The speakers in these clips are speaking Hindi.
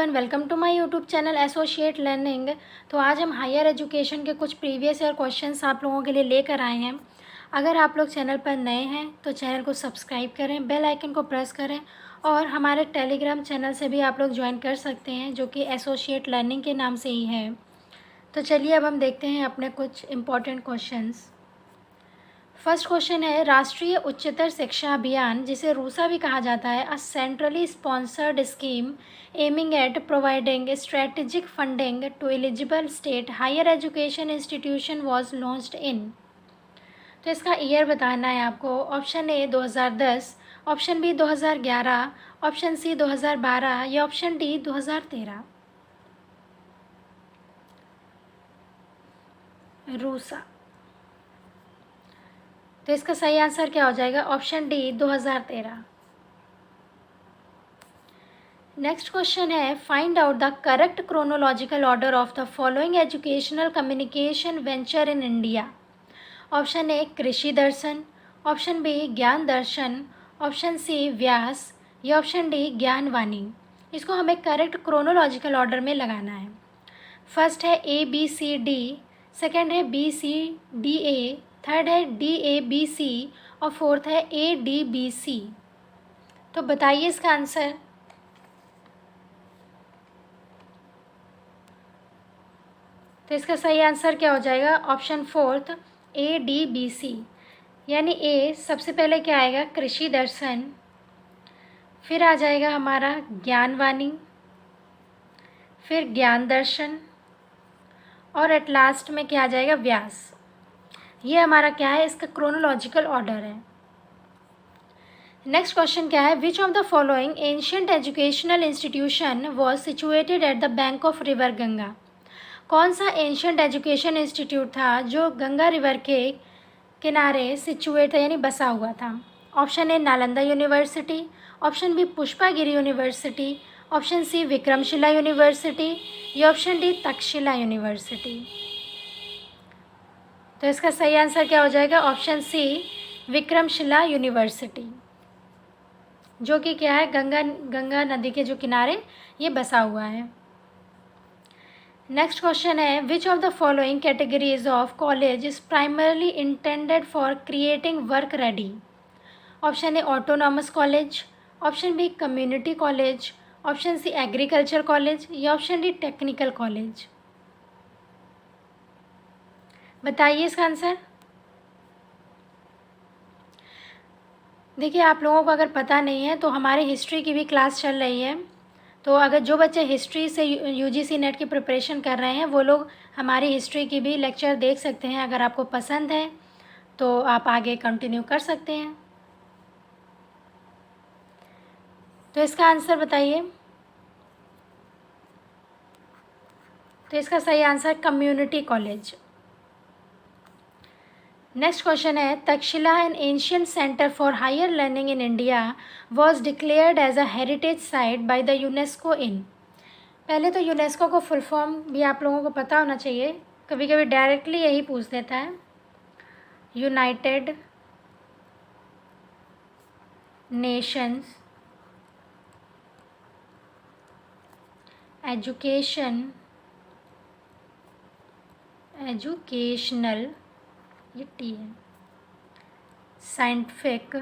Everyone, welcome to my YouTube channel associate learning. तो आज हम हायर एजुकेशन के कुछ प्रीवियस ईयर क्वेश्चंस आप लोगों के लिए लेकर आए हैं। अगर आप लोग चैनल पर नए हैं तो चैनल को सब्सक्राइब करें, बेल आइकन को प्रेस करें और हमारे टेलीग्राम चैनल से भी आप लोग ज्वाइन कर सकते हैं जो कि एसोसिएट लर्निंग के नाम से ही है। तो चलिए अब हम देखते हैं अपने कुछ इम्पॉर्टेंट क्वेश्चंस। फर्स्ट क्वेश्चन है, राष्ट्रीय उच्चतर शिक्षा अभियान, जिसे रूसा भी कहा जाता है, a centrally sponsored scheme aiming at providing strategic funding to eligible state higher education institution was launched in. तो इसका ईयर बताना है आपको। Option A 2010, option B 2011, option C 2012 या ऑप्शन डी 2013। रूसा। तो इसका सही आंसर क्या हो जाएगा? Option D 2013। नेक्स्ट क्वेश्चन है, find out the correct chronological order of the following educational communication venture in India. Option ए कृषि दर्शन, ऑप्शन बी ज्ञान दर्शन, ऑप्शन सी व्यास या ऑप्शन डी ज्ञानवाणी। इसको हमें करेक्ट क्रोनोलॉजिकल ऑर्डर में लगाना है। फर्स्ट है ABCD, सेकेंड है BCDA, थर्ड है DABC और फोर्थ है ADBC। तो बताइए इसका आंसर। तो इसका सही आंसर क्या हो जाएगा? ऑप्शन फोर्थ ADBC, यानी ए सबसे पहले क्या आएगा? कृषि दर्शन, फिर आ जाएगा हमारा ज्ञानवाणी, फिर ज्ञान दर्शन और एट लास्ट में क्या आ जाएगा? व्यास। ये हमारा क्या है? इसका क्रोनोलॉजिकल ऑर्डर है। नेक्स्ट क्वेश्चन क्या है, which of the following ancient educational institution was situated at the bank of river Ganga. कौन सा एंशियंट एजुकेशन इंस्टीट्यूट था जो गंगा रिवर के किनारे सिचुएट था, यानी बसा हुआ था? Option A Nalanda university, option B Pushpagiri university, option C Vikramshila university या ऑप्शन डी तक्षशिला यूनिवर्सिटी। तो इसका सही आंसर क्या हो जाएगा? ऑप्शन सी विक्रमशिला यूनिवर्सिटी, जो कि क्या है? गंगा नदी के जो किनारे ये बसा हुआ है। नेक्स्ट क्वेश्चन है, which of the following categories of college is primarily intended for creating work ready. Option A autonomous college, option B community college, option C agriculture college या ऑप्शन डी टेक्निकल कॉलेज। बताइए इसका आंसर। देखिए, आप लोगों को अगर पता नहीं है तो हमारे हिस्ट्री की भी क्लास चल रही है। तो अगर जो बच्चे हिस्ट्री से UGC नेट की प्रिपरेशन कर रहे हैं वो लोग हमारी हिस्ट्री की भी लेक्चर देख सकते हैं। अगर आपको पसंद है तो आप आगे कंटिन्यू कर सकते हैं। तो इसका आंसर बताइए। तो इसका सही answer community college. Next question है, Takshashila an ancient centre for higher learning in India was declared as a heritage site by the UNESCO in. पहले तो यूनेस्को को फुल फॉर्म भी आप लोगों को पता होना चाहिए, कभी कभी डायरेक्टली यही पूछ देता है। यूनाइटेड नेशंस एजुकेशनल, ये टी है, साइंटिफिक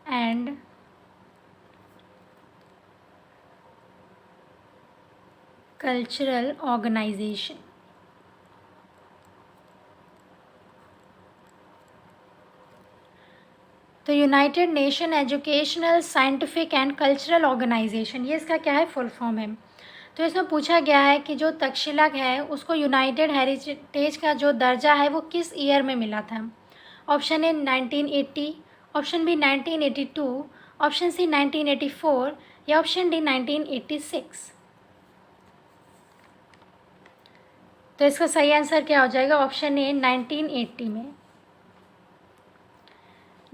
एंड कल्चरल ऑर्गेनाइजेशन। तो united nation educational scientific and cultural organization, ये इसका क्या है? फुल फॉर्म है। तो इसमें पूछा गया है कि जो तक्षशिला है उसको यूनाइटेड हेरिटेज का जो दर्जा है वो किस ईयर में मिला था? Option A 1980, option B 1982, option C 1984 या ऑप्शन डी 1986। तो इसका सही आंसर क्या हो जाएगा? ऑप्शन ए 1980 में।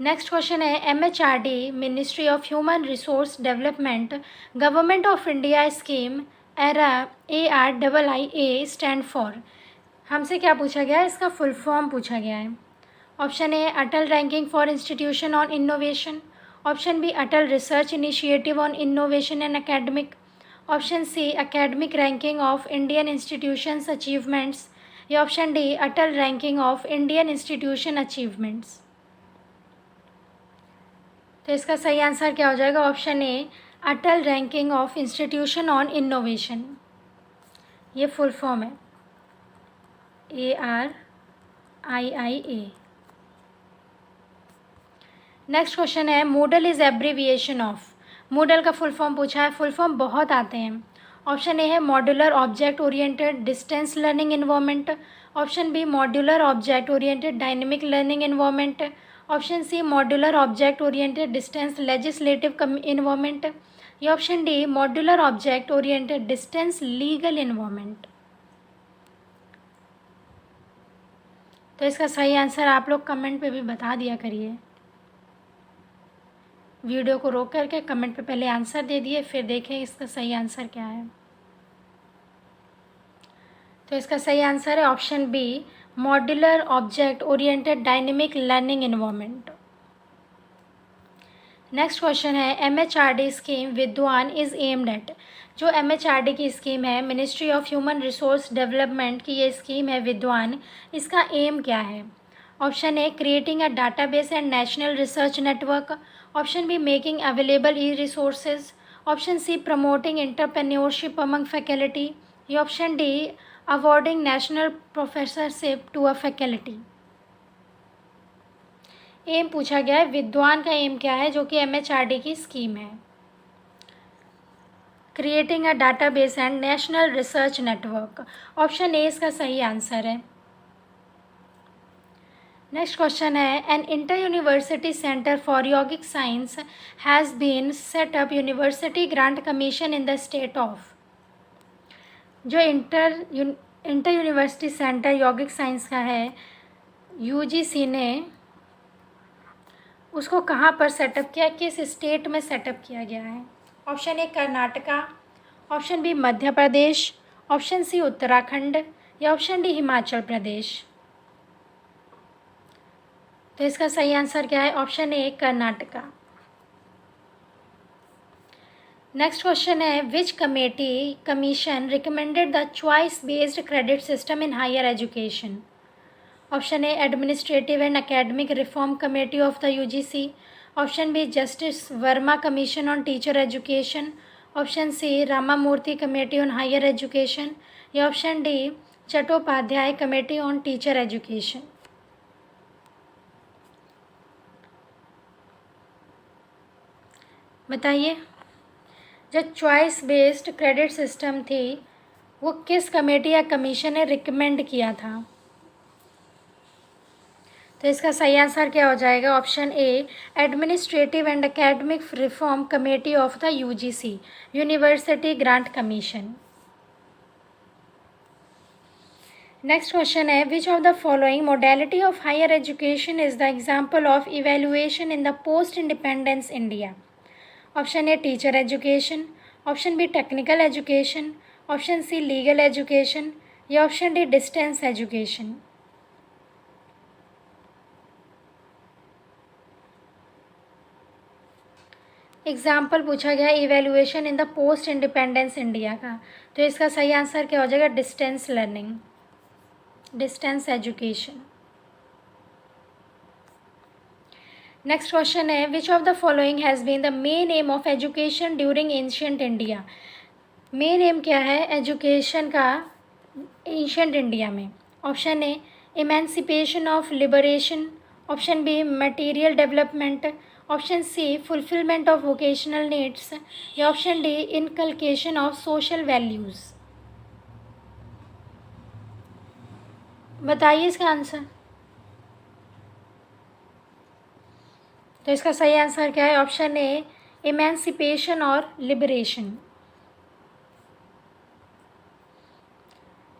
नेक्स्ट क्वेश्चन है, MHRD ministry of human resource development government of India scheme ARIIA stand for. हमसे क्या पूछा गया है? इसका फुल फॉर्म पूछा गया है। Option A Atal ranking for institution on innovation, option B Atal research initiative on innovation and academic, option C academic ranking of Indian institutions achievements, या option D Atal ranking of Indian institution achievements. तो इसका सही आंसर क्या हो जाएगा? Option A Atal ranking of institution on innovation. ये फुल फॉर्म है ARIIA। नेक्स्ट क्वेश्चन है Moodle is abbreviation of. Moodle का फुल फॉर्म पूछा है। फुल फॉर्म बहुत आते हैं। ऑप्शन ए है modular object oriented distance learning environment, option B modular object oriented dynamic learning environment, option C modular object oriented distance legislative environment, या option D modular object oriented distance legal environment. तो इसका सही आंसर आप लोग कमेंट पे भी बता दिया करिए। वीडियो को रोक करके कमेंट पे पहले आंसर दे दिए, फिर देखें इसका सही आंसर क्या है। तो इसका सही आंसर है option B modular object oriented dynamic learning environment. Next question है MHRD scheme Vidwan is aimed at. जो MHRD की स्कीम है, ministry of human resource development की ये स्कीम है विद्वान, इसका एम क्या है? Option A creating a database and national research network, option B making available e resources, option C promoting entrepreneurship among faculty, या option D awarding national professorship to a faculty. M पूछा गया है, विद्वान का एम क्या है जो कि MHRD की स्कीम है? Creating a database and national research network. Option A इसका सही आंसर है। नेक्स्ट क्वेश्चन है an inter university centre for yogic science has been set up university grants commission in the state of. जो inter university centre yogic science का है, UGC ने उसको कहाँ पर सेटअप किया, किस स्टेट में सेटअप किया गया है? Option A Karnataka, option B Madhya Pradesh, option C Uttarakhand, या ऑप्शन डी हिमाचल प्रदेश। तो इसका सही आंसर क्या है? Option A Karnataka. Next question है which commission recommended the choice based credit system in higher education. Option A administrative and academic reform committee of the UGC, option B justice Verma commission on teacher education, option C Ramamurti committee on higher education, या option D Chattopadhyay committee on teacher education. बताइए, जो चॉइस बेस्ड क्रेडिट सिस्टम थी वो किस कमेटी या कमीशन ने रिकमेंड किया था? तो इसका सही आंसर क्या हो जाएगा? Option A administrative and academic reform committee of the UGC, university grants commission. Next question है which of the following modality of higher education is the example of evaluation in the post independence India. Option A teacher education, option B technical education, option C legal education, या option D distance education. Example पूछा गया evaluation in the post independence India का, तो इसका सही आंसर क्या हो जाएगा? Distance learning, distance education. Next question है which of the following has been the main aim of education during ancient India. Main aim क्या है एजुकेशन का एंशिएंट इंडिया में? Option A emancipation of liberation, option B material development, option C fulfilment of vocational needs, या option D inculcation of social values. बताइए इसका आंसर। तो इसका सही आंसर क्या है? ऑप्शन ए इमेंसिपेशन और लिबरेशन।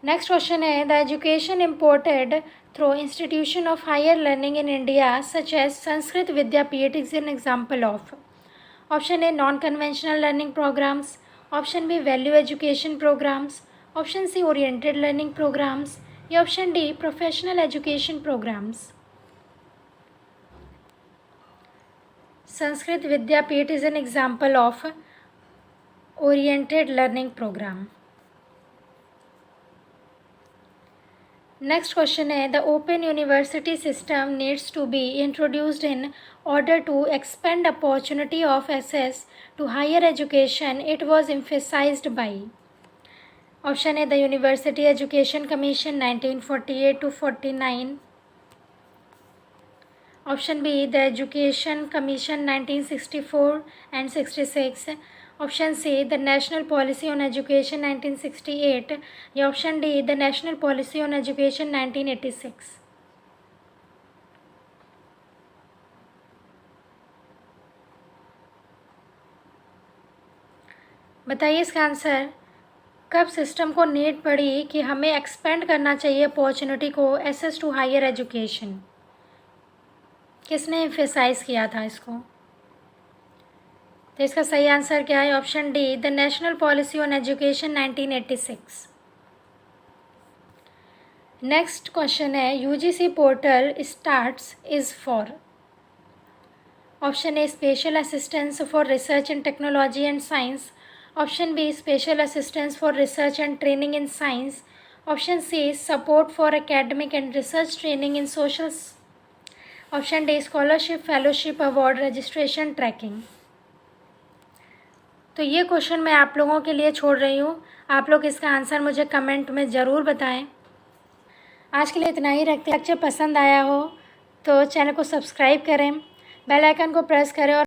नेक्स्ट क्वेश्चन है the education imported through institution of higher learning in India such as Sanskrit Vidyapeeth is an example of. Option A non conventional learning programmes, option B value education programmes, option C oriented learning programmes, या option D professional education programmes. Sanskrit Vidyapeeth is an example of oriented learning programme. Next question है, the open university system needs to be introduced in order to expand opportunity of access to higher education. It was emphasized by. Option A, the University Education Commission 1948 to 49. Option B, the Education Commission 1964 and 66. Option C, the National Policy on Education 1968. या option D, the National Policy on Education 1986. बताइए इसका आंसर। कब सिस्टम को नीड पड़ी कि हमें एक्सपेंड करना चाहिए अपॉर्चुनिटी को, एक्सेस टू हायर एजुकेशन? किसने एम्फेसाइज किया था इसको? तो इसका सही आंसर क्या है? Option D, the national policy on education 1986। Next question है, UGC portal starts is for. Option A, special assistance for research in technology and science. Option B, special assistance for research and training in science. Option C, support for academic and research training in social. Option D, scholarship, fellowship, award, registration, tracking. तो ये क्वेश्चन मैं आप लोगों के लिए छोड़ रही हूँ। आप लोग इसका आंसर मुझे कमेंट में ज़रूर बताएं। आज के लिए इतना ही रखते हैं। लेक्चर पसंद आया हो तो चैनल को सब्सक्राइब करें, बेल आइकन को प्रेस करें और